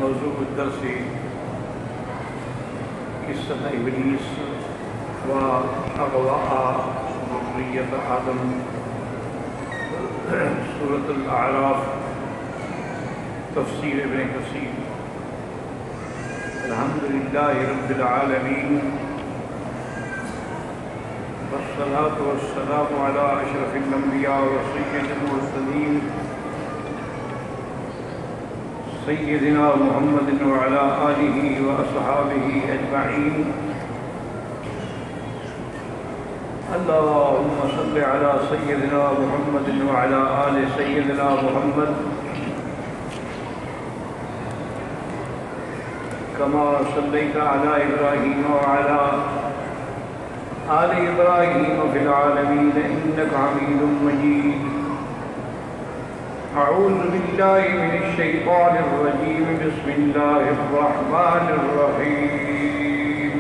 موضوع الدرس قصة إبليس وأغواء ذرية آدم، سورة الأعراف، تفسير ابن كثير۔ الحمد لله رب العالمين، والصلاة والسلام على أشرف الأنبياء وسيد المرسلين سيدنا محمد وعلى آله وأصحابه أجمعين۔ اللهم صل على سيدنا محمد وعلى آل سيدنا محمد كما صليت على إبراهيم وعلى آل إبراهيم في العالمين إنك حميد مجيد۔ أعوذ بالله من الشيطان الرجيم، بسم الله الرحمن الرحيم۔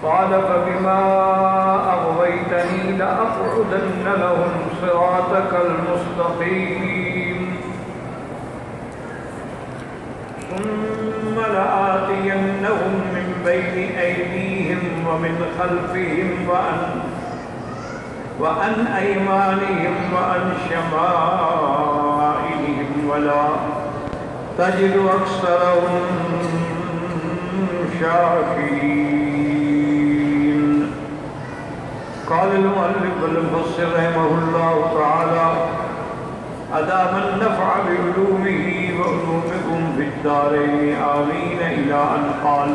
قال فبما أغويتني لأقعدن لهم صراطك المستقيم ثم لآتينهم من بين أيديهم ومن خلفهم وعن أيمانهم وعن شمائلهم ولا تجد أكثرهم شاكرين۔ قال المؤلف المفسر رحمه الله تعالى: أدام النفع بعلومه وعلومكم في الدارين آمين، إلى أن قال: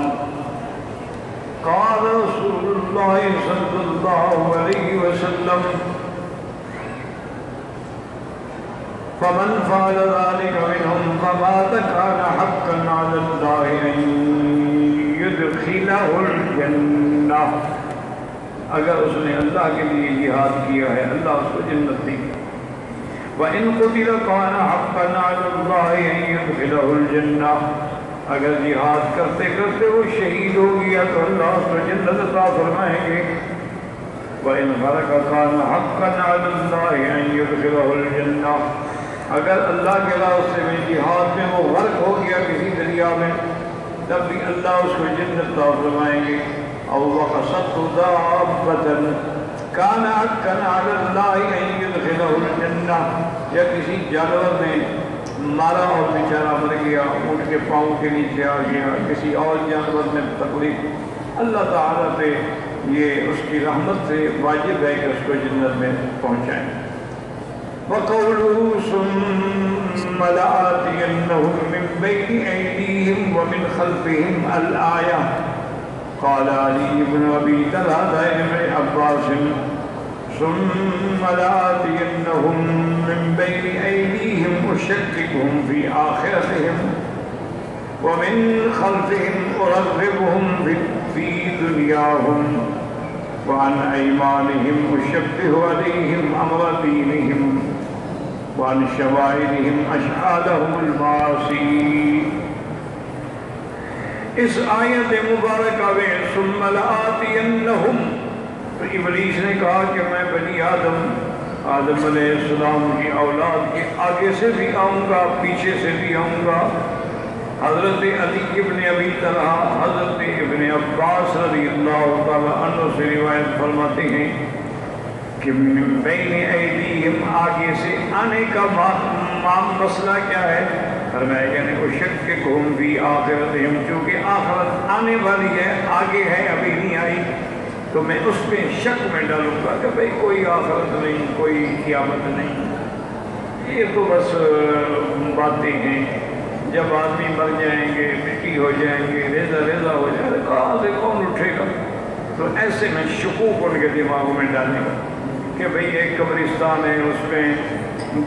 قال رسول الله صلى الله عليه وسلم: فمن فعل ذلك منهم فمات كان حقا على الله أن يدخله الجنة۔ اگر اس نے اللہ کے لیے جہاد کیا ہے اللہ اس کو جنت دے گا۔ وَإِن قُتِلَ كَانَ حَقًّا عَلَى اللَّهِ أَن يُدْخِلَهُ الْجَنَّةَ، اگر جہاد کرتے کرتے وہ شہید ہو گیا تو اللہ اس کو جنت عطا فرمائیں گے۔ وَإِنْ غَرَقَ كَانَ حَقًّا عَلَى اللَّهِ أَن يُدْخِلَهُ الْجَنَّةَ، اگر اللہ کے راستے میں جہاد میں وہ غرق ہو گیا کسی دریا میں تب بھی اللہ اس کو جنت عطا فرمائیں گے۔ أَوْ وَقَصَتْهُ دَابَّةً كَانَ حَقًّا عَلَى اللَّهِ أَن يُدْخِلَهُ الْجَنَّةَ، یا کسی جانور نے مارا اور بیچارہ مر گیا، اونٹ کے پاؤں کے نیچے آ گیا، کسی اور جانور نے تکلیف، اللہ تعالیٰ پہ یہ اس کی رحمت سے واجب ہے کہ اس کو جنت میں پہنچائیں۔ وَقَوْلُهُ ثُمَّ لَآتِيَنَّهُم مِّن بَيْنِ أَيْدِيهِمْ وَمِنْ خَلْفِهِمْ الْآيَةُ۔ قال علي بن أبي طلحة ابن عباس: ثم لآتينهم من بين أيديهم أشككهم في آخرتهم ومن خلفهم أرغبهم في دنياهم وعن أيمانهم أشبه عليهم أمر دينهم وعن شمائلهم أشهادهم المعاصي۔ اس آیت مبارکہ میں ثم لآتینہم، تو ابلیس نے کہا کہ میں بنی آدم علیہ السلام کی اولاد کے آگے سے بھی آؤں گا پیچھے سے بھی آؤں گا۔ حضرت علی ابن ابی طلحہ حضرت ابن عباس رضی اللہ تعالی عنہ سے روایت فرماتے ہیں کہ من بین ایدیہم، آگے سے آنے کا مسئلہ کیا ہے؟ فرمایا یعنی اشککہم فی آخرتہم، چونکہ آخرت آنے والی ہے، آگے ہے ابھی نہیں آئی، تو میں اس میں شک میں ڈالوں گا کہ بھئی کوئی آخرت نہیں، کوئی قیامت نہیں، یہ تو بس باتیں ہیں، جب آدمی مر جائیں گے مٹی ہو جائیں گے ریزہ ریزہ ہو جائے گا کہاں سے کون اٹھے گا؟ تو ایسے میں شکوک ان کے دماغوں میں ڈالنے گا کہ بھئی ایک قبرستان ہے، اس میں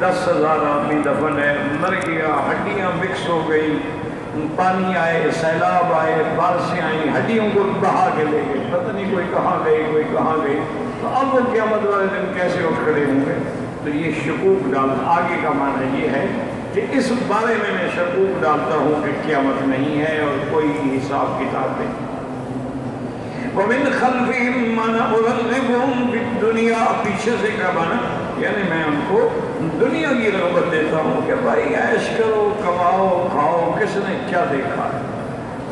10,000 آدمی دفن ہے، مر گیا، ہڈیاں مکس ہو گئی، پانی آئے، سیلاب آئے، بارشیں آئیں، ہڈیوں کو بہا کے لے گئے، پتہ نہیں کوئی کہاں گئی کوئی کہاں گئی، تو اب وہ قیامت والے دن کیسے اٹھ کھڑے ہوں گے؟ تو یہ شکوک ڈالنا آگے کا معنی یہ ہے کہ اس بارے میں شکوک ڈالتا ہوں کہ قیامت نہیں ہے اور کوئی حساب کتاب نہیں۔ وَمِنْ خَلْفِهِمْ مَنْ أُرَغِّبُهُمْ فِي الدُّنْيَا، پیچھے سے کیا مانا؟ یعنی میں ان کو دنیا کی رغبت دیتا ہوں کہ بھائی عیش کرو، کماؤ، کھاؤ، نے کیا دیکھا ہے؟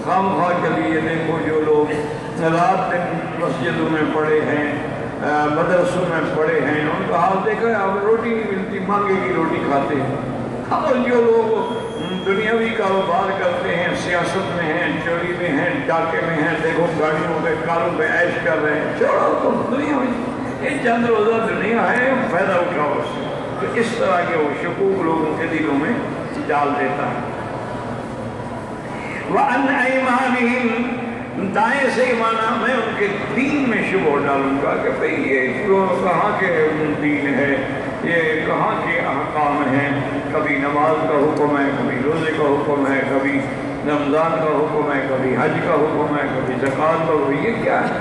خامخواہ کے لیے دیکھو جو لوگ رات دن مسجدوں میں پڑے ہیں، مدرسوں میں پڑے ہیں، ان کا حال دیکھا ہے، اب روٹی نہیں ملتی، مانگے کی روٹی کھاتے ہیں۔ اور جو لوگ دنیاوی کاروبار کرتے ہیں، سیاست میں ہیں، چوری میں ہیں، ڈاکے میں ہیں، دیکھو گاڑیوں پہ کاروں پہ عیش کر رہے ہیں، چھوڑو تو دنیا میں یہ چند روزہ دنیا ہے، فائدہ اٹھاؤ اس سے۔ تو اس طرح کے وہ شکوک لوگوں کے دلوں میں ڈال دیتا ہے۔ وَعَنْ أَيْمَانِهِمْ، دائیں سے مانا میں ان کے دین میں شبہ ڈالوں گا کہ بھئی یہ کہاں کے دین ہے، یہ کہاں کے احکام ہیں، کبھی نماز کا حکم ہے، کبھی روزے کا حکم ہے، کبھی رمضان کا حکم ہے، کبھی حج کا حکم ہے، کبھی زکوٰۃ کا حکم ہے، یہ کیا ہے؟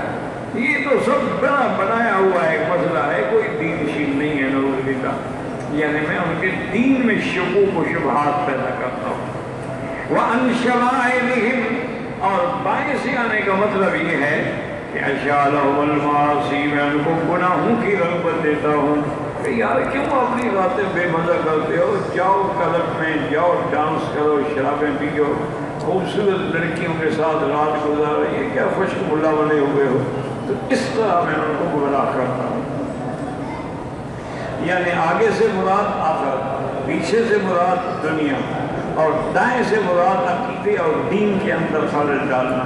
یہ تو سب بنایا ہوا ہے، مسئلہ ہے، کوئی دین شین نہیں ہے، نعوذ باللہ۔ یعنی میں ان کے دین میں شکوک و شبہات پیدا کرتا ہوں۔ وَعَنْ شَمَائِلِهِمْ، اور بائیں سے آنے کا مطلب یہ ہے کہ اَشْعَلَهُمُ الْمَعَاصِي، میں ان کو گناہوں کی رغبت دیتا ہوں کہ یار کیوں اپنی راتیں بے مزہ کرتے ہو، جاؤ کلب میں جاؤ، ڈانس کرو، شرابیں پیو، خوبصورت لڑکیوں کے ساتھ رات گزارو، یہ کیا خشک ملا بنے ہوئے ہو۔ تو اس طرح میں ان کو گمراہ کرتا ہوں۔ یعنی آگے سے مراد آخرت، پیچھے سے مراد دنیا، اور دائیں سے مراد عقیدے اور دین کے اندر خلل ڈالنا،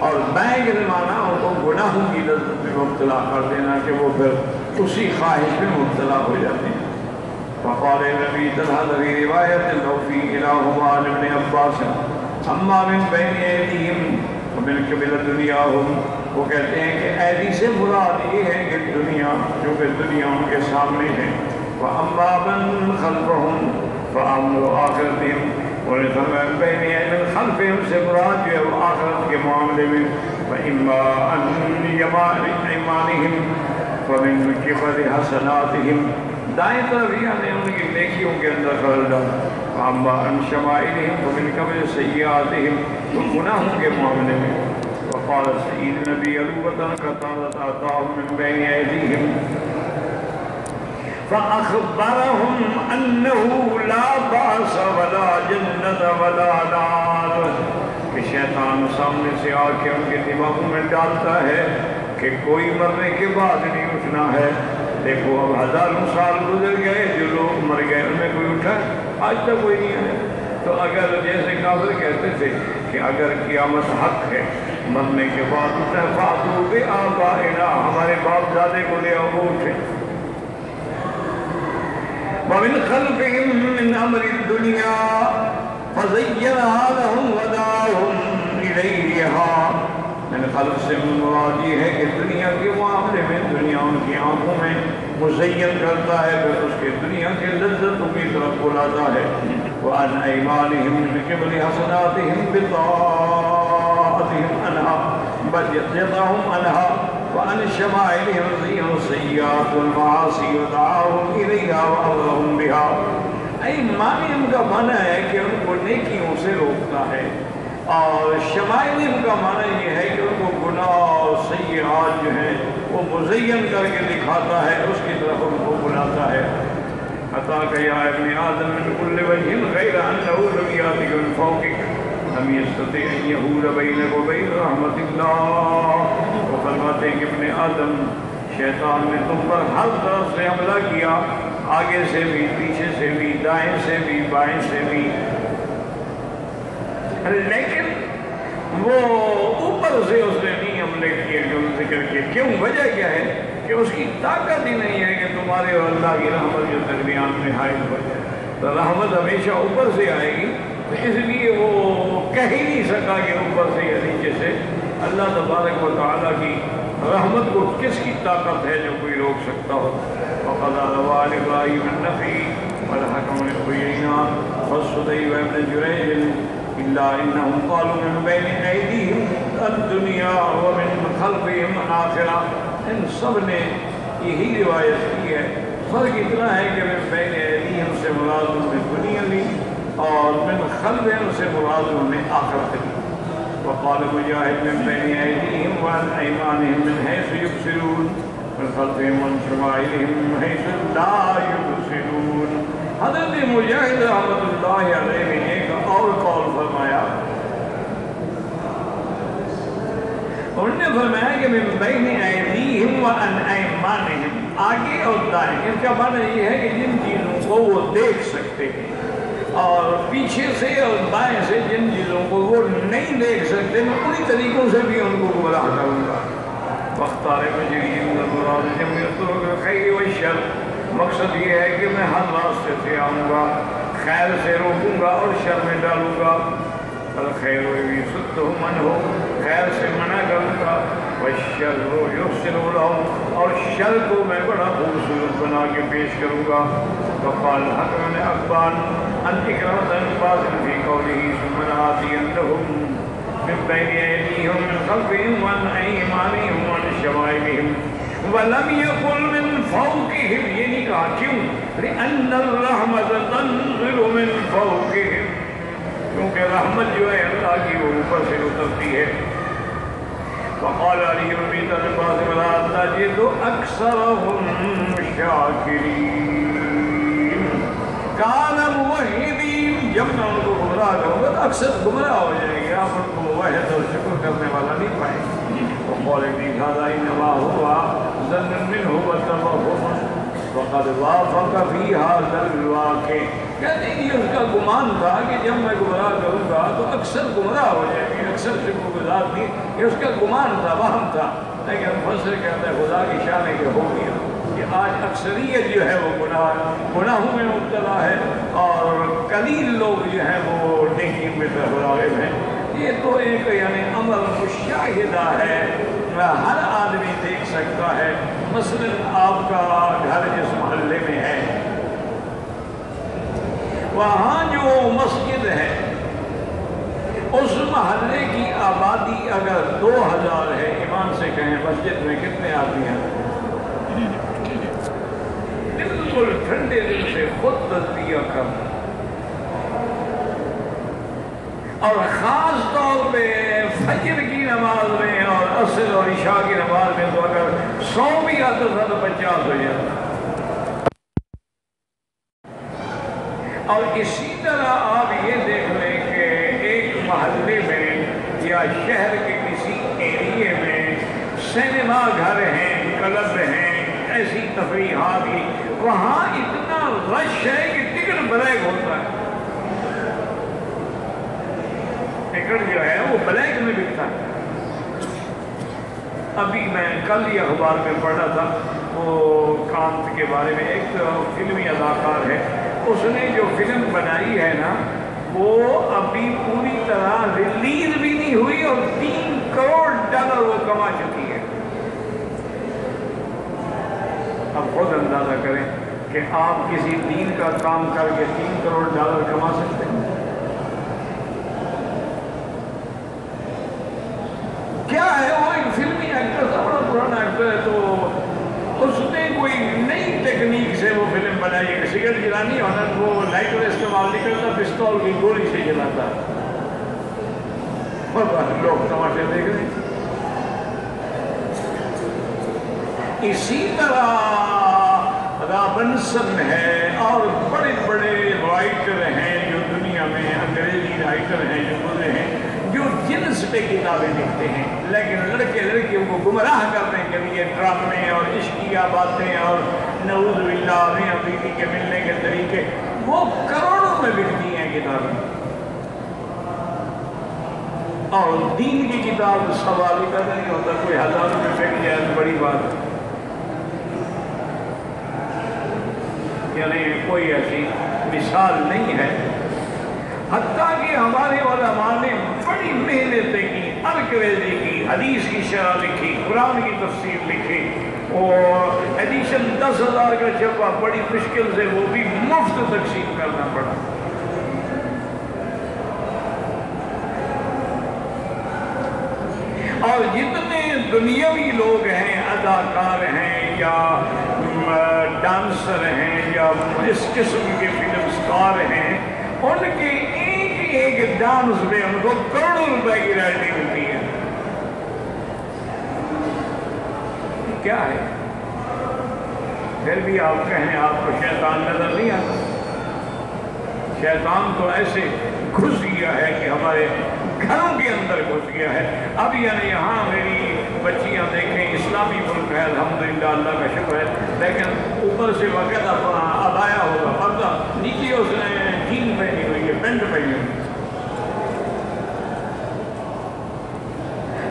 اور بائیں کے معنی ان کو گناہوں کی لذت میں مبتلا کر دینا کہ وہ پھر اسی خواہش میں مبتلا ہو جاتے ہیں۔ فقال نبی طلحہ فی روایت لوفی الہما عن ابن عباس اما من بین ایدیہم ومن قبل دنیاہم، وہ کہتے ہیں کہ ایدی سے مراد یہ ہے کہ دنیا، جو کہ دنیا ان کے سامنے ہے، وَأَمَّا مَنْ خَلْفَهُمْ فَأَمْرُ آخِرَتِهِمْ، اور من بین خلفہم سے مراد جو ہے وہ آخرت کے معاملے میں، وَإِمَّا عَنْ أَيْمَانِهِمْ فَمِنْ قِبَلِ حَسَنَاتِهِمْ، دائیں طرف یعنی ان کی نیکیوں کے اندر خلل ڈالنا، وَأَمَّا عَنْ شَمَائِلِهِمْ فَمِنْ قِبَلِ سَيِّئَاتِهِمْ، تو گناہوں کے معاملے میں۔ وقال سید نبی الوطن قطعت آتاهم من بین ایدیہم فأخبرهم أنه لا بأس ولا جنة ولا نار، کہ شیطان سامنے سے آ کے ان کے دماغوں میں ڈالتا ہے کہ کوئی مرنے کے بعد نہیں اٹھنا ہے۔ دیکھو اب ہزاروں سال گزر گئے، جو لوگ مر گئے ان میں کوئی اٹھا آج تک کوئی نہیں ہے۔ تو اگر جیسے کافر کہتے تھے کہ اگر قیامت حق ہے، مرنے کے بعد اٹھا فاتوا بآبائنا، ہمارے باپ دادے کو لے آؤ وہ اٹھے۔ ومن خلفهم من امر الدنيا فزينها لهم وداهم اليها، من خلف سے مراد یہ ہے کہ دنیا کے معاملے میں دنیا ان کی آنکھوں میں مزین کرتا ہے، پھر اس کے دنیا کے لذتوں کی طرف بلاتا ہے۔ وعن ایمانہم بقبل حسناتہم بطاعتہم عنها بل یضعهم عنها، وعن شمائلہم زیہم سیئات المعاصی ودعاہم الیہا وامرہم بها۔ ایمانہم کا معنی ہے کہ ان کو نیکیوں سے روکتا ہے، اور شمائلہم کا معنی یہ ہے کہ ان کو گناہ اور سیئات جو ہیں وہ مزین کر کے دکھاتا ہے، اس کی طرف ان کو بلاتا ہے۔ عطا کہ یا ابن آدم من کل وجہ غیر انہو لم یاتک من فوقک لم یستطع ان یحول بینک و بین رحمت اللہ۔ وہ فرماتے ہیں کہ ابن آدم، شیطان نے تم پر ہر طرف سے حملہ کیا، آگے سے بھی، پیچھے سے بھی، دائیں سے بھی، بائیں سے بھی، لیکن وہ اوپر سے اس نے نہیں حملے کیے جو ذکر کیے۔ کیوں؟ وجہ کیا ہے کہ اس کی طاقت ہی نہیں ہے کہ تمہارے اور اللہ کی رحمت جو درمیان میں حائل ہو جائے۔ تو رحمت ہمیشہ اوپر سے آئے گی، تو اس لیے وہ کہہ ہی نہیں سکا کہ اوپر سے یا نیچے سے۔ اللہ تبارک و تعالیٰ کی رحمت کو کس کی طاقت ہے جو کوئی روک سکتا ہو؟ وقضى رواه ابراہیم النخعی والحکم بن عیینہ والسدی وابن جریج الا انهم قالوا من بین ایدیہم الدنیا ومن خلفہم الآخرہ۔ ان سب نے یہی روایت کی ہے، فرق اتنا ہے کہ من بین ایدیہم سے مراد میں دنیا لی، اور من خلفہم سے مراد میں آخرت لی۔ وقال مجاہد من بین ایدیہم وعن ایمانہم من حیث یبصرون من خلفہم وعن شمائلہم من حیث لا یبصرون۔ حضرت مجاہد رحمۃ اللہ علیہ نے ایک اور قول فرمایا کہ من بین ایدیہم و عن ایمانہم، آگے اور دائیں. ان کا معنی یہ ہے کہ جن چیزوں کو وہ دیکھ سکتے ہیں اور پیچھے سے اور بائیں سے جن چیزوں کو وہ نہیں دیکھ سکتے، میں انہی طریقوں سے بھی ان کو گمراہ کروں گا. وَاخْتَارَ مَجْرِيَ الْمُرَادِ جَمِيعَ الطُّرُقِ الْخَيْرِ وَالشَّرِّ، مقصد یہ ہے کہ میں ہر راستے سے آؤں گا، خیر سے روکوں گا اور شر میں ڈالوں گا. الخیر یصدہم عنہ، خیر سے منع کروں گا. والشر یحسن لہم، اور شر کو میں بڑا خوبصورت بنا کے پیش کروں گا. وقال الحكم بن عقبان عن إكرمة بن باز في قوله ثم لآتينهم من بين أيديهم من خلفهم وعن أيمانهم وعن شمائلهم ولم يقل من فوقهم. یہ نہیں کہا، کیوں؟ لأن الرحمة تنزل من فوقهم، کیونکہ رحمت جو ہے اللہ کی وہ اوپر سے اترتی ہے. وقال علی بن ابی طالب ولا تجد اکثرهم شاکرین. کان موحدین، جب میں ان کو گمراہ کروں گا تو اکثر گمراہ ہو جائیں گے، آپ ان کو موحد اور شکر کرنے والا نہیں پائیں گے. وقال ابن هذا انما هو ظن منه وتوهم وقد وافق في هذا الواقع. کہتے ہیں یہ اس کا گمان تھا کہ جب میں گمراہ کروں گا تو اکثر گمراہ ہو جائیں گے، اکثر شکر گزار تھی. یہ اس کا گمان تھا، وہم تھا. لیکن مفسر کہتا ہے خدا کی شان ہے کہ ہو گیا کہ آج اکثریت جو ہے وہ گناہوں میں مبتلا ہے اور قلیل لوگ جو ہیں وہ نیکی میں راغب ہیں. یہ تو ایک یعنی امر مشاہدہ ہے، ہر آدمی دیکھ سکتا ہے. مثلا آپ کا گھر جس محلے میں ہے وہاں جو مسجد ہے اس محلے کی آبادی اگر 2000 ہے، ایمان سے کہیں مسجد میں کتنے آدمی ہیں؟ بالکل ٹھنڈے دل سے خود تزکیہ کرنا، اور خاص طور پہ فجر کی نماز میں اور عصر اور عشاء کی نماز میں تو اگر 100 بھی آتا تھا تو 50 ہو جاتا. اور اسی طرح آپ یہ دیکھ لیں کہ ایک محلے میں یا شہر کے کسی ایریے میں سینما گھر ہیں، کلب ہیں، ایسی تفریحات کی، وہاں اتنا رش ہے کہ ٹکٹ بلیک ہوتا ہے. ٹکٹ جو ہے وہ بلیک میں بکتا ہے. ابھی میں کل ہی اخبار میں پڑھا تھا وہ کانت کے بارے میں، ایک فلمی اداکار ہے، اس نے جو فلم بنائی ہے نا وہ ابھی پوری طرح ریلیز بھی نہیں ہوئی اور $3 کروڑ وہ کما چکی ہے. اب خود اندازہ کریں کہ آپ کسی دین کا کام کر کے $3 کروڑ کما سکتے ہیں. کیا ہے وہ ایک فلمی ایکٹر تھا، بڑا پرانا ایکٹر ہے، تو اس نے کوئی نئی ٹیکنیک سے وہ فلم بنائی ہے. سگریٹ جلانی ہونا وہ لائٹر استعمال نہیں کرتا، پستول کی گولی سے جلاتا. اور لوگ تماشے دیکھ رہے ہیں. اسی طرح رابنسن ہے اور بڑے بڑے رائٹر ہیں جو دنیا میں انگریزی رائٹر ہیں جو گزرے ہیں، جو جنس پہ کتابیں لکھتے ہیں، لیکن لڑکے لڑکیوں کو گمراہ کرنے کے لیے ڈرامے اور عشقیہ باتیں اور نعوذ باللہ میاں بیوی کے ملنے کے طریقے، وہ کروڑوں میں بکتی ہیں کتابیں. اور دین کی کتاب سوال ہی پیدا نہیں ہوتا، کوئی 1000 روپے بک جائے تو بڑی بات ہے. یعنی کوئی ایسی مثال نہیں ہے. حتیٰ کہ ہمارے علماء نے بڑی محنتیں کی، انگریزی کی، حدیث کی شرح لکھی، قرآن کی تفسیر لکھی، اور ایڈیشن 10,000 کا چھپا، بڑی مشکل سے وہ بھی مفت تقسیم کرنا پڑا. اور جتنے دنیاوی لوگ ہیں، اداکار ہیں یا ڈانسر ہیں یا اس قسم کے فلم سٹار ہیں، ان کے ایک ایک ڈانس میں ان کو کروڑوں روپے کی رائلٹی ملتی ہے. کیا ہے؟ پھر بھی آپ کہیں آپ کو شیطان نظر نہیں آتا. شیطان تو ایسے گھس گیا ہے کہ ہمارے گھروں کے اندر گھس گیا ہے. اب یعنی یہاں میری بچیاں دیکھیں، اسلامی ملک ہے الحمدللہ، اللہ کا شکر ہے، لیکن اوپر سے وقت ابایا ہوگا پردہ، نیچے اس نے جین پہنی ہوئی ہے، پینٹ پہنی ہوئی ہے۔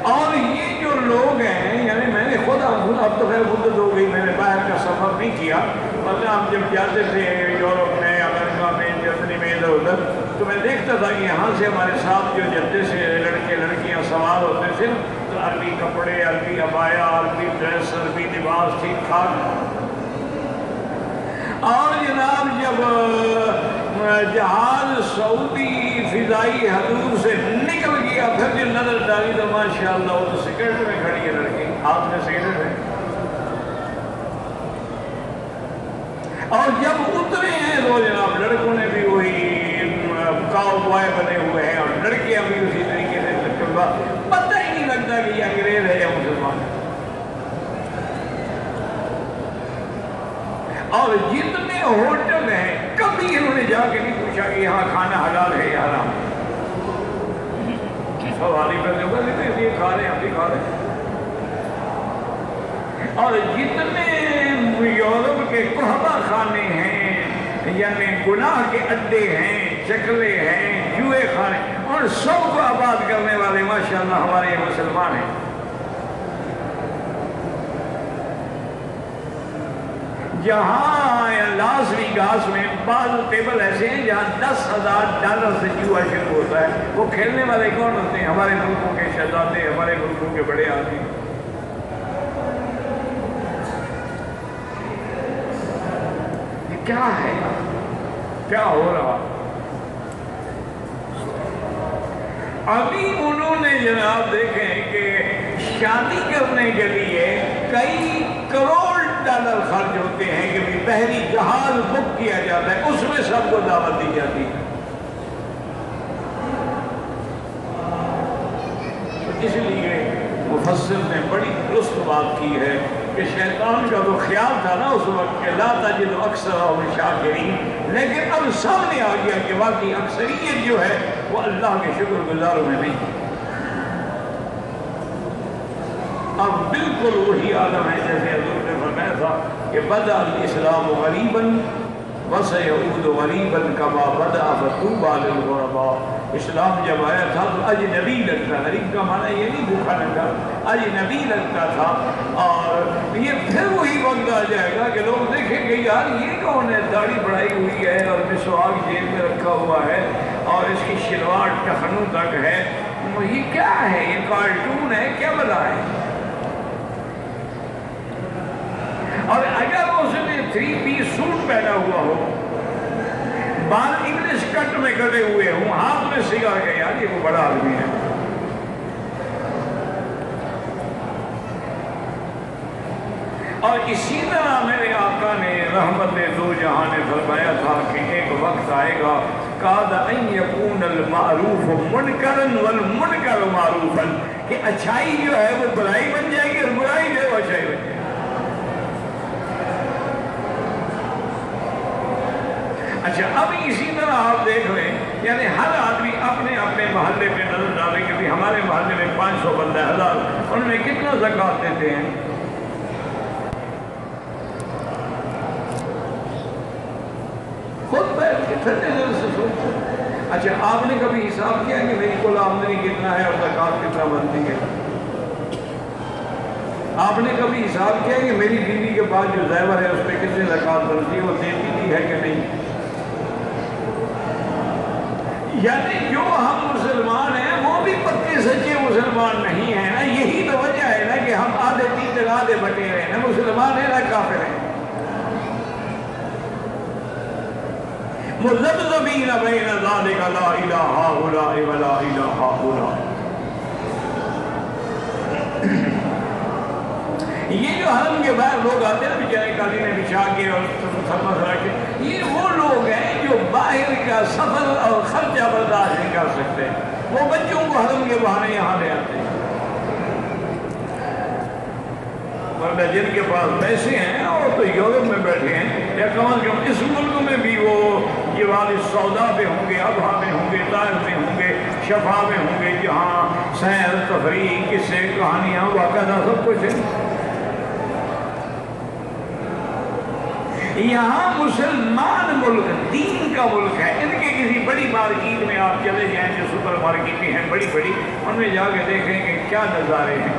اور یہ جو لوگ ہیں، یعنی میں نے خود اب تو خیر مدت ہو گئی، میں نے باہر کا سفر نہیں کیا، ورنہ ہم جب جاتے تھے یورپ میں، امریکہ میں، جرمنی میں، ادھر ادھر، تو میں دیکھتا تھا کہ یہاں سے ہمارے ساتھ جو جدے سے لڑکے لڑکیاں سوار ہوتے تھے تو عربی کپڑے، عربی عبایا، عربی ڈریس، عربی لباس ٹھیک ٹھاک۔ اور جناب جب جہاز سعودی فضائی حدود سے نکل گیا، پھر جو نظر ڈالی تو ماشاءاللہ وہ تو سگریٹ میں کھڑی ہے لڑکی، ہاتھ میں سگریٹ ہے۔ اور جب اترے ہیں تو جناب لڑکوں نے بھی وہی کاؤ بوائے بنے ہوئے ہیں اور لڑکیاں بھی اسی طریقے سے، پتہ ہی نہیں لگتا کہ یہ انگریز ہے یا مسلمان ہے۔ اور جتنے ہوٹل ہیں کبھی انہوں نے جا کے نہیں پوچھا کہ یہاں کھانا حلال ہے یا حرام، سوالی پہ یہ کھا رہے ہیں، ہم بھی کھا رہے ہیں۔ اور جتنے یورپ کے قحبہ خانے ہیں، یعنی گناہ کے اڈے ہیں، چکلے ہیں، جوئے خانے، اور سب کو آباد کرنے والے ماشاءاللہ ہمارے یہ مسلمان ہیں۔ جہاں لاس ویگاس میں بعض ٹیبل ایسے ہیں جہاں $10,000 سے جوا شروع ہوتا ہے، وہ کھیلنے والے کون ہوتے ہیں؟ ہمارے ملکوں کے شہزادے، ہمارے ملکوں کے بڑے آدمی۔ یہ کیا ہے؟ کیا ہو رہا؟ ابھی انہوں نے جناب دیکھیں کہ شادی کرنے کے لیے کئی کروڑ ڈالر خرچ ہوتے ہیں کہ بحری جہاز بک کیا جاتا ہے، اس میں سب کو دعوت دی جاتی ہے۔ اس لیے مفسر نے بڑی درست بات کی ہے کہ شیطان کا تو خیال تھا نا اس وقت کہ لا تجد اکثرهم شاکرین، لیکن اب سامنے آ گیا کہ واقعی اکثریت جو ہے وہ اللہ کے شکر گزاروں میں نہیں۔ اب بالکل وہی عالم ہے جیسے حضور نے فرمایا تھا کہ بدأ الاسلام غریبا وسيعود غریبا كما بدأ فطوبى للغرباء۔ اسلام جب آیا تھا تو اجنبی لگتا، غریب کا معنی یہ نہیں بھوکا لگتا، اجنبی لگتا تھا، اور یہ پھر وہی وقت آ جائے گا کہ لوگ دیکھیں گے یار یہ کون ہے، داڑھی بڑھائی ہوئی ہے اور مسواک جیب میں رکھا ہوا ہے اور اس کی شلوار ٹخنوں تک ہے، یہ کیا ہے؟ یہ کارٹون ہے کیا بلا ہے؟ اور اگر اس نے 3 پیس سوٹ پہنا ہوا ہو، بال انگلش کٹ میں کٹے ہوئے ہوں، ہاتھ میں سگار کے، یار یہ وہ بڑا آدمی ہے۔ اور اسی طرح میرے آقا نے رحمت دو جہاں نے فرمایا تھا کہ ایک وقت آئے گا قاد ان یکون المعروف منکرا والمنکر معروفا، کہ اچھائی جو ہے وہ برائی بن جائے گی اور برائی جو ہے وہ اچھائی بن جائے گی۔ اچھا اب اسی طرح آپ دیکھ لیں، یعنی ہر آدمی اپنے اپنے محلے پہ نظر ڈالے کہ بھی ہمارے محلے میں 500 بندہ ہے، 1000، ان میں کتنا زکوٰۃ دیتے ہیں؟ خود بیٹھ کے ٹھنڈے دل سے سوچو۔ اچھا آپ نے کبھی حساب کیا کہ میری کل آمدنی کتنا ہے اور زکوٰۃ کتنا بنتی ہے؟ آپ نے کبھی حساب کیا کہ میری بیوی کے بعد جو زیور ہے اس پہ کتنی زکوٰۃ بنتی ہے، وہ دیتی بھی ہے کہ نہیں؟ یعنی جو ہم مسلمان ہیں وہ بھی پکے سچے مسلمان نہیں ہیں نا، یہی تو وجہ ہے نا کہ ہم آدھے تیتے آدھے بٹے رہے ہیں، مسلمان ہیں نا کافر ہیں۔ مذبذبین بین ذالک لا الہ ہؤلاء ولا الہ ہؤلاء۔ یہ جو حرم کے باہر لوگ آتے ہیں نا بیچارے قالینیں بچھا کے اور سرمس رکھ کے، یہ وہ لوگ ہیں جو باہر کا سفر اور خرچہ برداشت نہیں کر سکتے، وہ بچوں کو حرم کے بہانے یہاں لے آتے ہیں۔ ورنہ جن کے پاس پیسے ہیں اور تو یورپ میں بیٹھے ہیں، یا کم از کم اس ملک میں بھی وہ یہ والی سودا پہ ہوں گے، ابہا میں ہوں گے، طائف میں ہوں گے، شفا میں ہوں گے جہاں سیر تفریح قصے کہانیاں واقعہ سب کچھ ہے. یہاں مسلمان ملک دین کا ملک ہے. ان کے کسی بڑی مارکیٹ میں آپ چلے جائیں جو سپر مارکیٹیں ہیں بڑی بڑی, ان میں جا کے دیکھیں کہ کیا نظارے ہیں.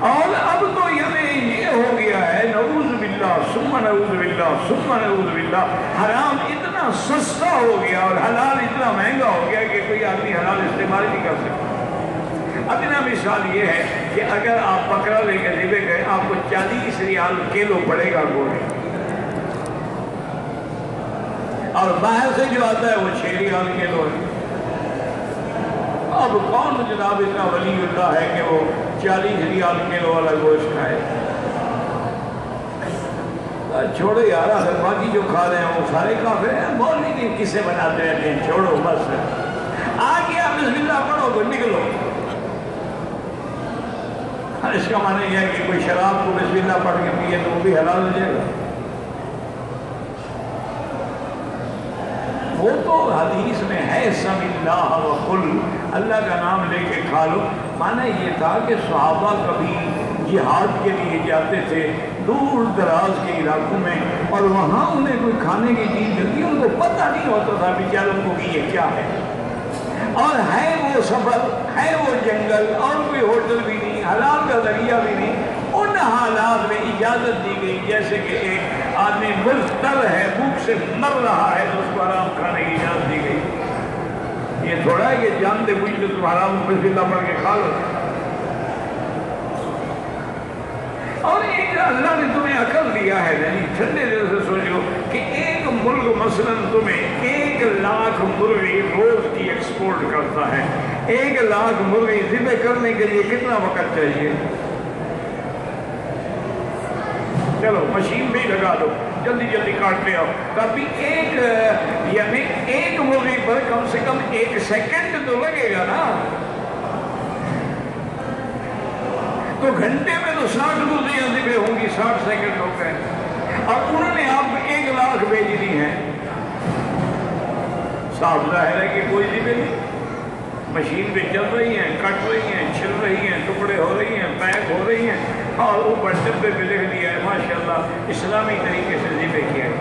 اور اب تو یہ ہو گیا ہے نعوذ باللہ ثم نعوذ باللہ ثم نعوذ باللہ, حرام اتنا سستا ہو گیا اور حلال اتنا مہنگا ہو گیا کہ کوئی آدمی حلال استعمال نہیں کر سکتا. ادنا مثال یہ ہے کہ اگر آپ بکرا لے کے ذبح گئے آپ کو 40 ریال کلو پڑے گا گوشت, اور باہر سے جو آتا ہے وہ 6 ریال کلو ہے. اب کون جناب اتنا ولی اللہ ہے کہ وہ 40 ریال کلو والا گوشت کھائے؟ چھوڑو یار, اگر باقی جو کھا رہے ہیں وہ سارے کافر ہیں. مولوی نہیں کسے بناتے رہتے ہیں, چھوڑو بس. آ گیا بسم اللہ پڑھو تو نکلو. اس کا معنی یہ ہے کہ کوئی شراب کو بسم اللہ پڑھ کے پیے تو وہ بھی حلال ہو جائے گا. وہ تو حدیث میں ہے سم اللہ وقل, اللہ کا نام لے کے کھا لو. معنی یہ تھا کہ صحابہ کبھی جہاد کے لیے جاتے تھے دور دراز کے علاقوں میں, اور وہاں انہیں کوئی کھانے کی چیز ملتی, ان کو پتہ نہیں ہوتا تھا بیچاروں کو کہ یہ کیا ہے. اور ہے وہ سفر, ہے وہ جنگل, اور کوئی ہوٹل بھی نہیں, حلال کا ذریعہ بھی نہیں. ان حالات میں اجازت دی گئی جیسے کہ ایک آدمی مضطر ہے, بھوک سے مر رہا ہے تو اس کو آرام کھانے کی اجازت دی گئی. یہ تھوڑا ہے کہ جانتے بوجھتے تم حرام بسم اللہ پڑھ کے کھا لو. اور ایک اللہ نے تمہیں عقل دیا ہے, یعنی ٹھنڈے دل سے سوچو کہ ایک ملک مثلاً تمہیں 1 لاکھ مرغی روز کی ایکسپورٹ کرتا ہے. 1 لاکھ مرغی ذبح کرنے کے لیے کتنا وقت چاہیے؟ چلو مشین بھی لگا دو, جلدی جلدی کاٹتے آؤ. کبھی یعنی ایک مرغی پر کم سے کم 1 سیکنڈ تو لگے گا نا. تو گھنٹے میں تو 60 مرغیاں ذبح ہوں گی, 60 سیکنڈ ہو گئے, اور انہوں نے آپ کو 1 لاکھ بھیج دی ہیں. صاف ظاہر ہے کہ کوئی ذبح نہیں. مشین پہ چل رہی ہیں, کٹ رہی ہیں, چھل رہی ہیں, ٹکڑے ہو رہی ہیں, پیک ہو رہی ہیں, اور اوپر ڈبے پہ لکھ دیا ہے ماشاءاللہ اسلامی طریقے سے ذبح کیا ہے.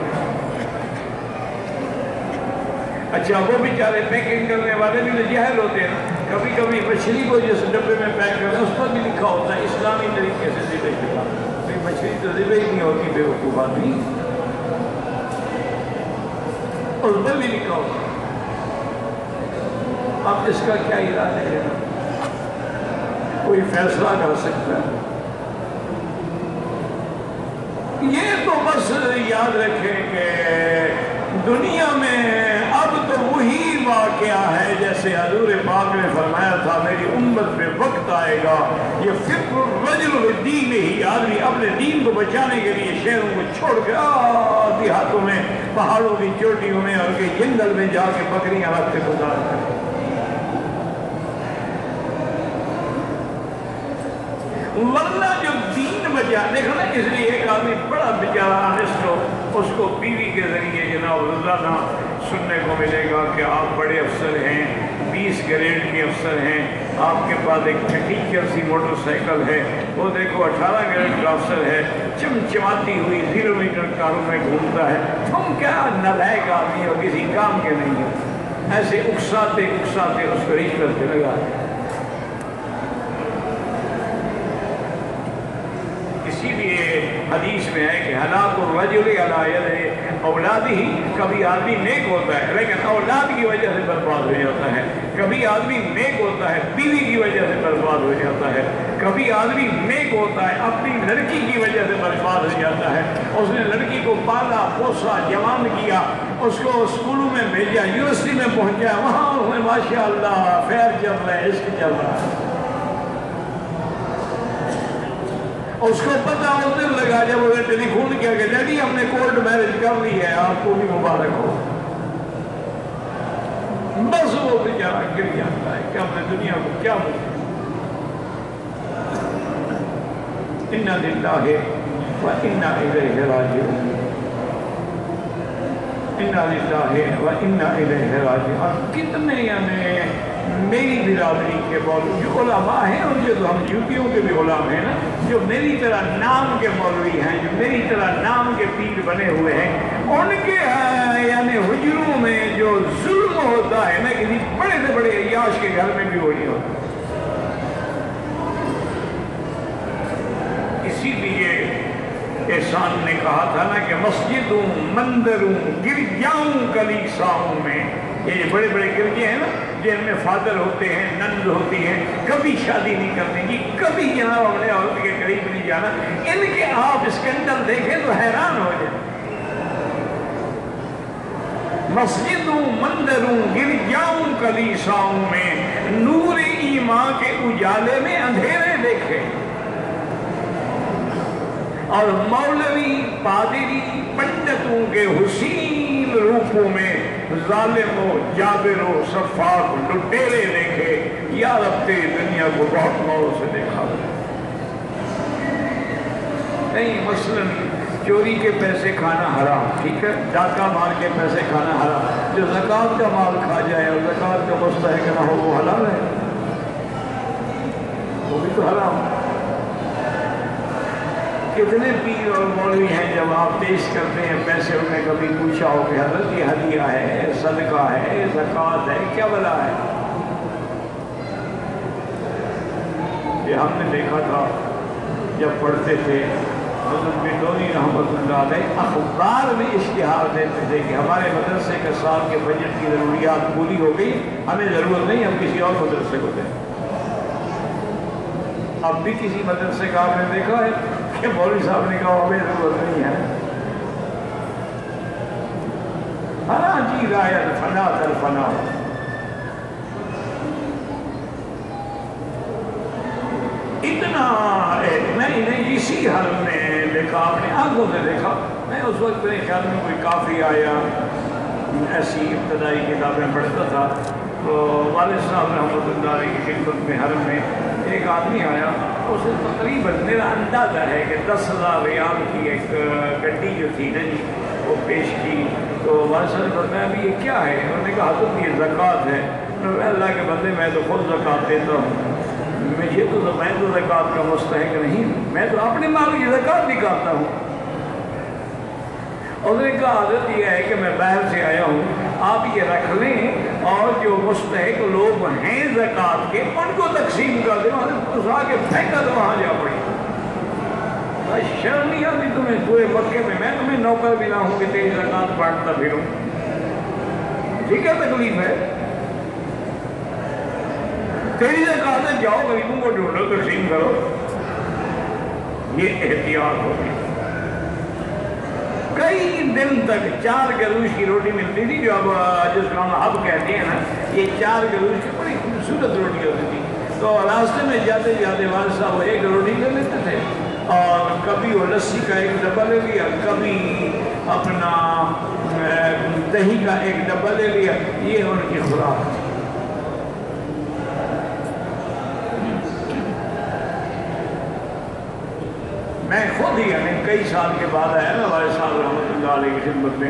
اچھا وہ بیچارے پیکنگ کرنے والے بھی جاہل ہوتے ہیں. کبھی کبھی مچھلی کو جس ڈبے میں پیک کرنا اس پر بھی لکھا ہوتا ہے اسلامی طریقے سے ذبح کیا. مچھلی تو ذبح ہی نہیں ہوتی بے وقوف آدمی, اس پر بھی لکھا ہوتا ہے. اب اس کا کیا ارادہ ہے؟ کوئی فیصلہ کر سکتا ہے؟ یہ تو بس یاد رکھیں کہ دنیا میں اب تو وہی واقعہ ہے جیسے حضور پاک نے فرمایا تھا میری امت پہ وقت آئے گا یہ فکر الرجل بالدین ہی, آدمی اپنے دین کو بچانے کے لیے شہروں کو چھوڑ کے دیہاتوں میں, پہاڑوں کی چوٹیوں میں اور کے جنگل میں جا کے بکریاں رکھتے گزارتا ہے. ورنہ جو دین بچا دیکھو نا, اس لیے ایک آدمی بڑا بیچارہ آنسٹ ہو, اس کو بیوی کے ذریعے جناب روزانہ سننے کو ملے گا کہ آپ بڑے افسر ہیں, 20 گریڈ کے افسر ہیں, آپ کے پاس ایک ٹیچر سی موٹر سائیکل ہے, وہ دیکھو 18 گریڈ کا افسر ہے, چمچماتی ہوئی 0 میٹر کاروں میں گھومتا ہے. تم کیا نالائق آدمی ہو, کسی کام کے نہیں ہو. ایسے اکساتے اکساتے اس کو رشوت پہ لگا. اسی لیے حدیث میں ہے کہ ہلاک الرجل علی ید اولادہ, کبھی آدمی نیک ہوتا ہے لیکن اولاد کی وجہ سے برباد ہو جاتا ہے. کبھی آدمی نیک ہوتا ہے بیوی کی وجہ سے برباد ہو جاتا ہے. کبھی آدمی نیک ہوتا ہے اپنی لڑکی کی وجہ سے برباد ہو جاتا ہے. اس نے لڑکی کو پالا پوسا جوان کیا, اس کو اسکولوں میں بھیجا, یونیورسٹی میں پہنچا, وہاں ماشاءاللہ خیر چل رہا ہے, عشق چل رہا ہے. اس کو پتہ اس دن لگا جب وہ ٹیلی فون کیا کہ ڈیڈی ہم نے کورٹ میرج کر لی ہے, آپ کو بھی مبارک ہو. بس وہ بیچارہ گر جاتا ہے کہ ہم نے دنیا کو کیا ملتا. انا للہ و انا الیہ راجعون. انا للہ و انا الیہ راجعون۔ کتنے یعنی میری برادری کے مولوی جو علماء ہیں، اور جو ہم یوپیوں کے بھی غلام ہیں نا، جو میری طرح نام کے مولوی ہیں، جو میری طرح نام کے پیر بنے ہوئے ہیں، ان کے یعنی حجروں میں جو ظلم ہوتا ہے نا، کسی بڑے سے بڑے عیاش کے گھر میں بھی وہ نہیں ہوتا۔ اسی لیے احسان نے کہا تھا نا کہ مسجدوں، مندروں، گرجاؤں، کلیساؤں میں، یہ بڑے بڑے گرجے ہیں نا جن میں فادر ہوتے ہیں، نند ہوتی ہیں، کبھی شادی نہیں کرنے کی، کبھی یہاں اپنے عورت کے قریب نہیں جانا، ان کے آپ اسکینڈل دیکھیں تو حیران ہو جائیں۔ مسجدوں، مندروں، گرجاؤں، کلیساؤں میں نور ایمان کے اجالے میں اندھیرے دیکھے، اور مولوی، پادری، پنڈتوں کے حسین روپوں میں ظالموں، جابروں، صفاق، لٹیرے دیکھے۔ یا رب تیری دنیا کو بہت غور سے دیکھا نہیں۔ مثلاً چوری کے پیسے کھانا حرام، ٹھیک ہے، ڈاکہ مار کے پیسے کھانا حرام، جو زکوٰۃ کا مال کھا جائے اور زکوٰۃ کا مستحق نہ ہو وہ حلال ہے، وہ بھی تو حرام۔ کتنے پیر اور مولوی ہیں جب آپ پیش کرتے ہیں پیسے، انہوں نے کبھی پوچھا ہو کہ حضرت یہ ہدیہ ہے، صدقہ ہے، زکوٰۃ ہے، کیا بلا ہے؟ یہ ہم نے دیکھا تھا جب پڑھتے تھے، حضرت بیتونی رحمۃ اللہ علیہ اخبار میں اشتہار دیتے تھے کہ ہمارے مدرسے کے سال کے بجٹ کی ضروریات پوری ہو گئی، ہمیں ضرورت نہیں، ہم کسی اور مدرسے کو دیں۔ اب بھی کسی مدرسے کا آپ نے دیکھا ہے کہ مولوی صاحب نے کہا ہمیں ضرورت نہیں ہے؟ فنا جی رایت فنا در فنا۔ اتنا میں انہیں اسی حال میں دیکھا، اپنے آنکھوں سے دیکھا۔ میں اس وقت میرے خیال میں کوئی کافی آیا، ایسی ابتدائی کتابیں پڑھتا تھا، تو والد صاحب رحمۃ اللہ علیہ کی خدمت میں حرم میں ایک آدمی آیا، اسے تقریباً میرا اندازہ ہے کہ 10,000 ریال کی ایک گڈی جو تھی نا جی وہ پیش کی۔ تو والد صاحب نے فرمایا ابھی یہ کیا ہے؟ انہوں نے کہا حضرت یہ زکوٰۃ ہے۔ اللہ کے بندے میں تو خود زکوٰۃ دیتا ہوں، میں تو زکوٰۃ کا مستحق نہیں ہوں، میں تو اپنے مال کی زکوٰۃ نکالتا ہوں۔ اس نے کہا حضرت یہ ہے کہ میں باہر سے آیا ہوں، آپ یہ رکھ لیں اور جو مستحق لوگ ہیں زکوٰۃ کے ان کو تقسیم کر دیں۔ حضرت گھسا کے پھینکا تو وہاں جا پڑی۔ شرم نہیں آتی تمہیں پورے مکے میں تمہیں نوکر بھی نہ ہوں کہ تیری زکوٰۃ بانٹتا پھروں؟ ٹھیک ہے، تکلیف ہے تیری زکوٰۃ ہے، جاؤ غریبوں کو ڈھونڈو، تقسیم کرو۔ یہ احتیاط ہوگی۔ کئی دن تک 4 گلوش کی روٹی ملتی تھی، جو اب جس کو ہم اب کہتے ہیں نا، یہ 4 گلوش کی بڑی خوبصورت روٹی ہوتی تھی۔ تو راستے میں جاتے جاتے والد صاحب وہ ایک روٹی لے لیتے تھے، اور کبھی وہ لسی کا ایک ڈبہ لے لیا، کبھی اپنا دہی کا ایک ڈبہ لے لیا، یہ ان کی خوراک تھی۔ میں خود ہی یعنی کئی سال کے بعد آیا نا والد صاحب رحمۃ اللہ علیہ کی خدمت میں،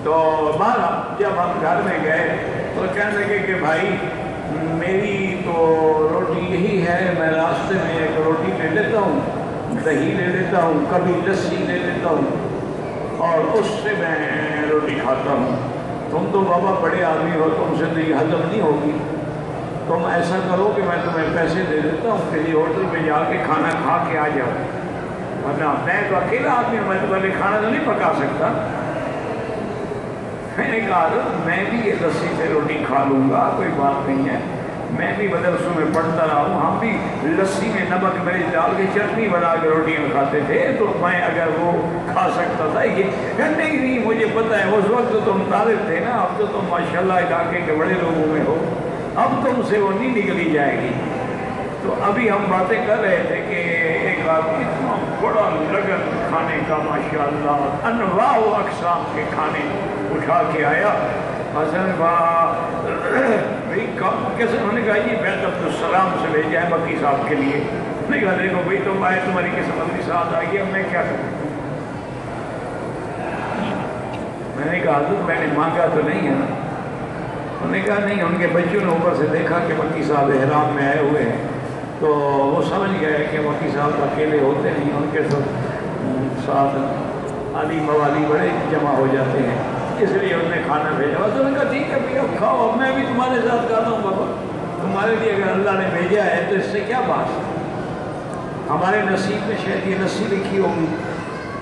تو بارہ جب ہم گھر میں گئے تو کہنے لگے کہ بھائی میری تو روٹی یہی ہے، میں راستے میں ایک روٹی لے لیتا ہوں، دہی لے لیتا ہوں، کبھی لسی لے لیتا ہوں، اور اس سے میں روٹی کھاتا ہوں۔ تم تو بابا بڑے آدمی ہو، تم سے تو یہ ہضم نہیں ہوگی، تم ایسا کرو کہ میں تمہیں پیسے دے دیتا ہوں، کسی ہوٹل میں جا کے کھانا کھا کے آ جاؤ، ورنہ میں تو اکیلا آدمی ہوں، میں تو پہلے کھانا تو نہیں پکا سکتا۔ میں نے کہا میں بھی یہ لسی سے روٹی کھا لوں گا، کوئی بات نہیں ہے، میں بھی مدرسوں میں پڑھتا رہا ہوں، ہم بھی لسی میں نمک مرچ ڈال کے چٹنی بنا کے روٹیاں کھاتے تھے، تو میں اگر وہ کھا سکتا تھا یہ نہیں مجھے پتہ ہے اس وقت تو تم طالب تھے نا، اب تو تم ماشاءاللہ علاقے کے بڑے لوگوں میں ہو، اب تم سے وہ نہیں نکلی جائے گی۔ تو ابھی ہم باتیں کر رہے تھے کہ ایک آدمی اتنا بڑا لگن کھانے کا ماشاءاللہ انواع و اقسام کے کھانے اٹھا کے آیا۔ حسن بھائی کیسے؟ انہوں نے کہا یہ بیت عبدالسلام سے بھیجا ہے مکی صاحب کے لیے۔ میں نے کہا دیکھو بھائی تم آئے، تمہاری قسمت کے ساتھ آئیے، اب میں کیا کروں؟ میں نے کہا حضرت میں نے مانگا تو نہیں ہے نا؟ انہوں نے کہا نہیں، ان کے بچوں نے اوپر سے دیکھا کہ مکی صاحب احرام میں آئے ہوئے ہیں تو وہ سمجھ گئے کہ مکی صاحب اکیلے ہوتے نہیں، ان کے ساتھ علی موالی بڑے جمع ہو جاتے ہیں، اس لیے انہوں نے کھانا بھیجا۔ تو انہوں نے کہا ٹھیک ہے بھیا کھاؤ، میں بھی تمہارے ساتھ کھاتا ہوں بابا، تمہارے لیے اگر اللہ نے بھیجا ہے تو اس سے کیا بات ہے؟ ہمارے نصیب میں شاید یہ نصیب لکھی ہوگی،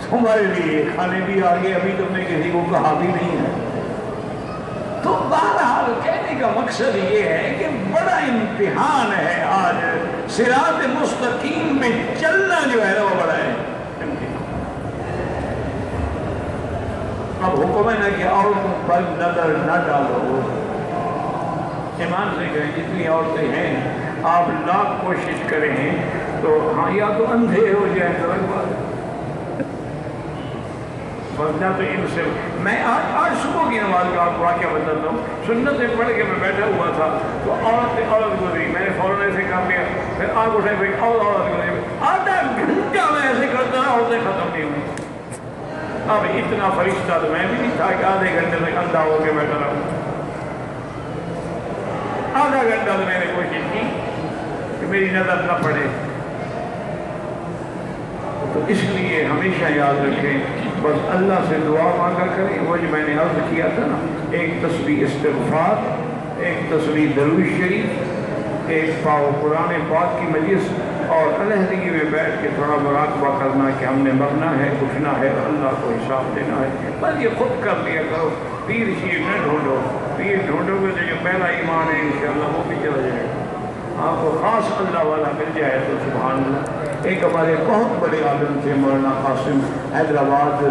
تمہارے لیے کھانے بھی آگے، ابھی تم نے کسی کو کہا بھی نہیں ہے۔ تو بہرحال کہنے کا مقصد یہ ہے کہ بڑا امتحان ہے آج، صراط مستقیم میں چلنا جو ہے نا وہ بڑا ہے۔ اب حکم ہے نا کہ عورتوں پر نظر نہ ڈالو، ایمان سے کہیں جتنی عورتیں ہیں آپ لاکھ کوشش کریں تو ہاں یا تو اندھے ہو جائیں تو الگ بات، ورنہ تو ان سے میں آج صبح کی نماز کا آپ کو واقعہ بتاتا ہوں، سنتیں پڑھ کے میں بیٹھا ہوا تھا تو عورت گزری، میں نے فوراً ایسے کام کیا، پھر آگ اٹھائی پھر عورت گزری، آدھا گھنٹہ میں ایسے کرتا رہا، عورتیں ختم نہیں ہوئی۔ اب اتنا فرشتہ تو میں بھی نہیں تھا کہ آدھے گھنٹے تک اندھا ہو کے بیٹھا رہا، آدھا گھنٹہ تو میں نے کوشش کی کہ میری نظر نہ پڑے۔ تو اس لیے ہمیشہ یاد رکھیں بس اللہ سے دعا مانگا کریں، وہ جو میں نے عرض کیا تھا نا، ایک تسبیح استغفار، ایک تسبیح درود شریف، ایک پاو قرآن پاک کی مجلس، اور علیحدگی میں بیٹھ کے تھوڑا مراقبہ کرنا کہ ہم نے مرنا ہے، اٹھنا ہے اور اللہ کو حساب دینا ہے، بس یہ خود کر لیا کرو، پیر شیر نہ ڈھونڈو، پیر ڈھونڈو گے تو جو پہلا ایمان ہے انشاءاللہ وہ بھی چلا جائے گا، آپ کو خاص اللہ والا مل جائے تو سبحان اللہ۔ ایک ہمارے بہت بڑے عالم تھے مولانا قاسم، حیدرآباد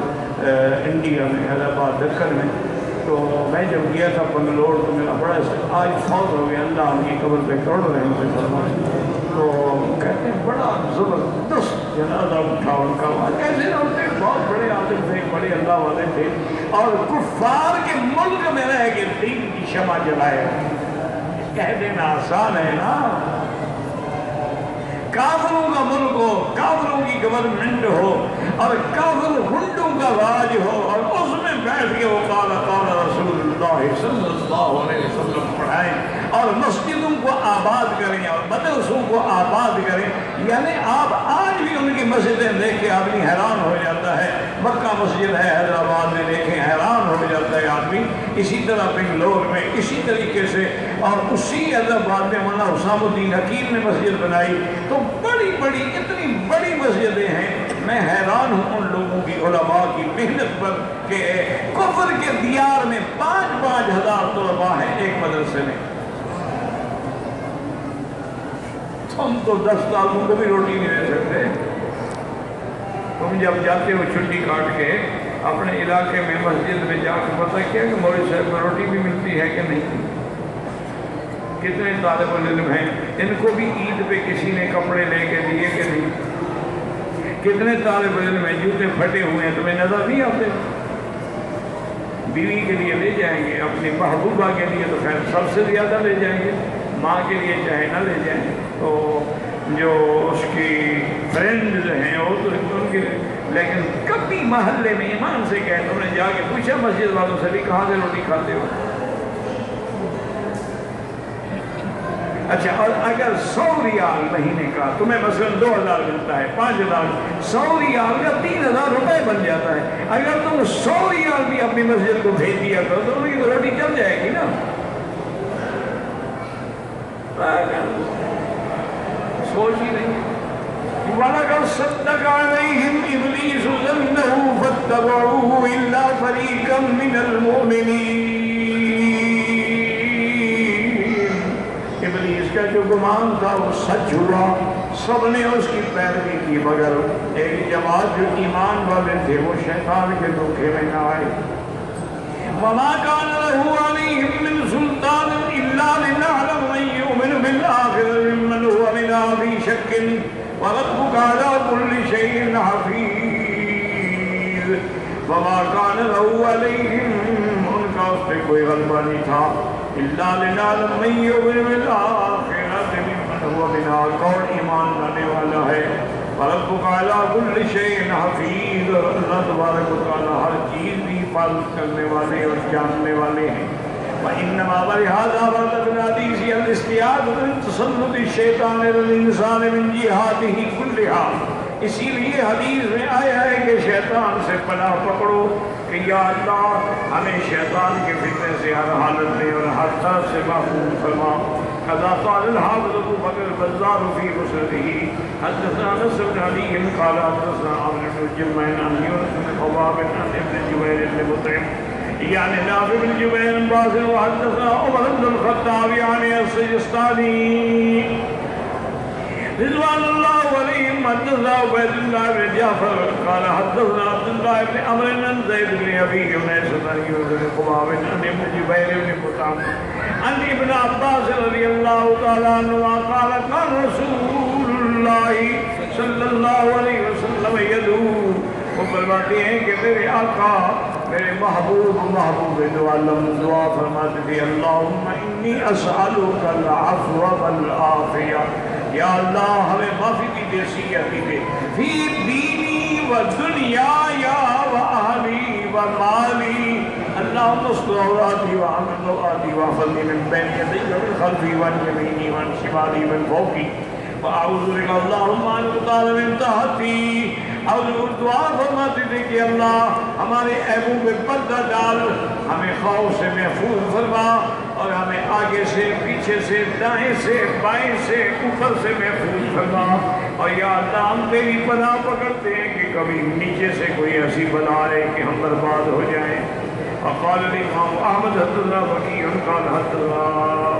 انڈیا میں، حیدرآباد دکن میں، تو میں جب گیا تھا بنگلور تو میرا بڑا آج فوت ہو گیا، اللہ ان کی قبر پہ کروڑوں رحم سے فرمائے، تو کہتے ہیں بڑا زبردست جنازہ اٹھا ان کا، ایسے ہوتے بہت بڑے عالم تھے، بڑے اللہ والے تھے، اور کفار کے ملک میں رہ کے دین کی شمع جلائے، کہہ دینا آسان ہے نا، کافروں کا ملک ہو، کافروں کی گورنمنٹ ہو اور کافر ہنڈوں کا راج ہو، اور اس میں بیٹھ کے وہ قال رسول اللہ صلی اللہ علیہ وسلم پڑھائیں اور مسجدوں کو آباد کریں اور مدرسوں کو آباد کریں، یعنی آپ آج بھی ان کی مسجدیں دیکھ کے آدمی حیران ہو جاتا ہے، مکہ مسجد ہے حیدرآباد میں دیکھیں حیران ہو جاتا ہے آدمی، اسی طرح بنگلور میں اسی طریقے سے، اور اسی حیدرآباد میں مولانا حسام الدین حکیم نے مسجد بنائی، تو بڑی بڑی اتنی بڑی مسجدیں ہیں، میں حیران ہوں ان لوگوں کی علماء کی محنت پر کہ کفر کے دیار میں 5-5 ہزار طلباء ہیں ایک مدرسے میں، ہم تو 10 سالوں کو بھی روٹی نہیں دے سکتے، تم جب جاتے ہو چھٹی کاٹ کے اپنے علاقے میں مسجد میں جا کے پتہ کیا کہ مولوی صاحب میں روٹی بھی ملتی ہے کہ نہیں، کتنے طالب علم ہیں، ان کو بھی عید پہ کسی نے کپڑے لے کے دیے کہ نہیں، کتنے طالب علم ہیں جوتے پھٹے ہوئے ہیں، تمہیں نظر نہیں آتے، بیوی کے لیے لے جائیں گے، اپنی محبوبہ کے لیے تو خیر سب سے زیادہ لے جائیں گے، ماں کے لیے چاہے نہ لے جائیں، تو جو اس کی فرینڈز ہیں وہ تو ان کے، لیکن کبھی محلے میں ایمان سے کہے تم نے جا کے پوچھا مسجد والوں سے بھی کہاں سے روٹی کھاتے ہو؟ اچھا، اور اگر 100 ریال مہینے کا تمہیں مثلا 2000 ملتا ہے، 5000، 100 ریال کا 3000 روپے بن جاتا ہے، اگر تم 100 ریال بھی اپنی مسجد کو بھیج دیا کرو تو ان کی روٹی چل جائے گی نا، سوچ ہی نہیں۔ وَلَقَدْ صَدَّقَ عَلَيْهِمْ إِبْلِيسُ ظَنَّهُ فَاتَّبَعُوهُ إِلَّا فَرِيقًا مِنَ الْمُؤْمِنِينَ، ابلیس کا جو گمان تھا وہ سچ ہوا، سب نے اس کی پیروی کی، مگر ایک جماعت جو ایمان والے تھے وہ شیطان کے دھوکے میں نہ آئے۔ وَمَا كَانَ لَهُ عَلَيْهِمْ مِنْ سُلْطَانٍ إِلَّا لِنَعْلَمَ مَن يُؤْمِنُ بِالْآخِرَةِ مِمَّنْ هُوَ مِنْهَا فِي شَكٍّ وَرَبُّكَ عَلَىٰ كُلِّ شَيْءٍ حَفِيظٌ۔ وَمَا كَانَ لَهُ عَلَيْهِمْ، ان کا اس پہ کوئی غلبہ نہیں تھا، إِلَّا لِنَعْلَمَ مَن يُؤْمِنُ بِالْآخِرَةِ مِمَّنْ هُوَ مِنْهَا، کون ایمان لانے والا ہے فربک علی کل شیء حفیظ، اللہ تبارک و تعالی ہر چیز کی حفاظت کرنے والے اور جاننے والے ہیں۔ وَإِنَّمَا وَلِهَذَا وَرَدَ فِي الْحَدِيثِ الْإِسْتِعَاذَةُ مِن تَسَلُّطِ الشَّيْطَانِ عَلَى الْإِنسَانِ مِن جِهَاتِهِ كُلِّهَا، اسی لیے حدیث میں آیا ہے کہ شیطان سے پناہ پکڑو کہ یا اللہ ہمیں شیطان کے فتنے سے ہر حالت میں اور ہر طرف سے محفوظ فرما۔ قال قال الحافظ ابو بکر البزار في مسنده حدثنا انس بن علي قال حدثنا عمرو بن جميل عن يونس بن خباب عن ابن جبير بن مطعم يعني نافع بن جبير باسل وحدثنا عمر بن الخطاب يعني السجستاني رضوان الله عليهم حدثنا عبيد الله بن جعفر قال حدثنا عبد الله بن عمرو بن زيد بن ابي يونس بن يونس بن خباب عن ابن جبير بن مطعم عن ابن عباس رضي الله تعالى عنه قال كان رسول الله صلى الله عليه وسلم يدعو، وہ فرماتے ہیں کہ میرے آقا میرے محبوب دو عالم دعا فرماتے تھے اللہم انی اسألوک العفو والعافیہ، یا اللہ ہمیں معافی کی دیسی عقیدے فی دینی و دنیا و اہلی و مالی، اللہم استر عوراتی و امن روآتی و احفظنی من بین یدی ومن خلفی وعن یمینی وعن شمالی ومن فوقی وأعوذ بك اللهم أن أطال من تحتي، اور دعا فرماتے تھے کہ اللہ ہمارے عیبوں پہ پردہ ڈال، ہمیں خوف سے محفوظ فرما اور ہمیں آگے سے پیچھے سے دائیں سے بائیں سے اوپر سے محفوظ فرما، اور یا اللہ ہم تیری پناہ پکڑتے ہیں کہ کبھی نیچے سے کوئی ایسی بلا آئے کہ ہم برباد ہو جائیں۔ وقال الإمام أحمد حدثنا وكيع قال حدثنا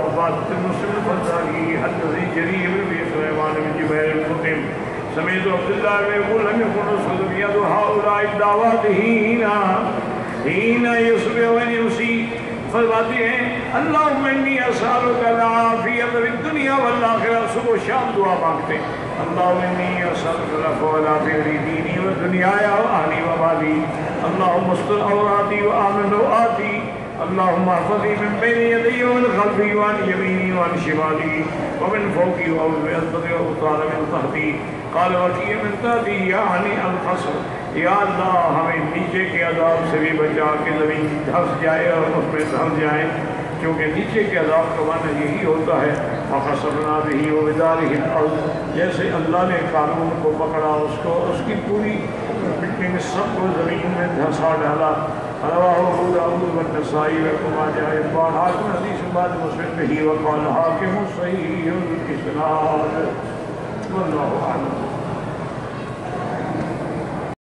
عبادة بن مسلم الفزاري حدثني جرير بن سليمان بن جبير بن مطعم سمعت عبد الله يقول لم يكن رسول يد هؤلاء الدعوات حين يصبح ويمسي، فرماتے ہیں اللہم انی اسألک العافیت فی الدنیا والآخرہ، صبح و شام دعا مانگتے اللہم انی اسألک العفو والعافیت فی دینی و دنیایا و اہلی و مالی، اللہم استر عوراتی و آمن روآتی، اللہم احفظنی من بین یدی ومن خلفی وعن یمینی وعن شمالی ومن فوقی وعوذ بعظمتک وأطال من تحتی۔ قال وكيع من تحتی یعنی القصر، یا اللہ ہمیں نیچے کے عذاب سے بھی بچا کہ زمین دھس جائے اور اس میں دھس جائیں، کیونکہ نیچے کے عذاب کا معنی یہی ہوتا ہے فَخَسَفْنَا بِهِ وَبِدَارِهِ الْأَرْضِ، جیسے اللہ نے قارون کو پکڑا اس کی پوری بلڈنگ سب کو زمین میں دھسا ڈالا۔ رواہ ابو داؤد والنسائی وابن ماجہ حاکم حدیث بعد مسلم به وقال حاکم صحیح الاسناد واللہ اعلم۔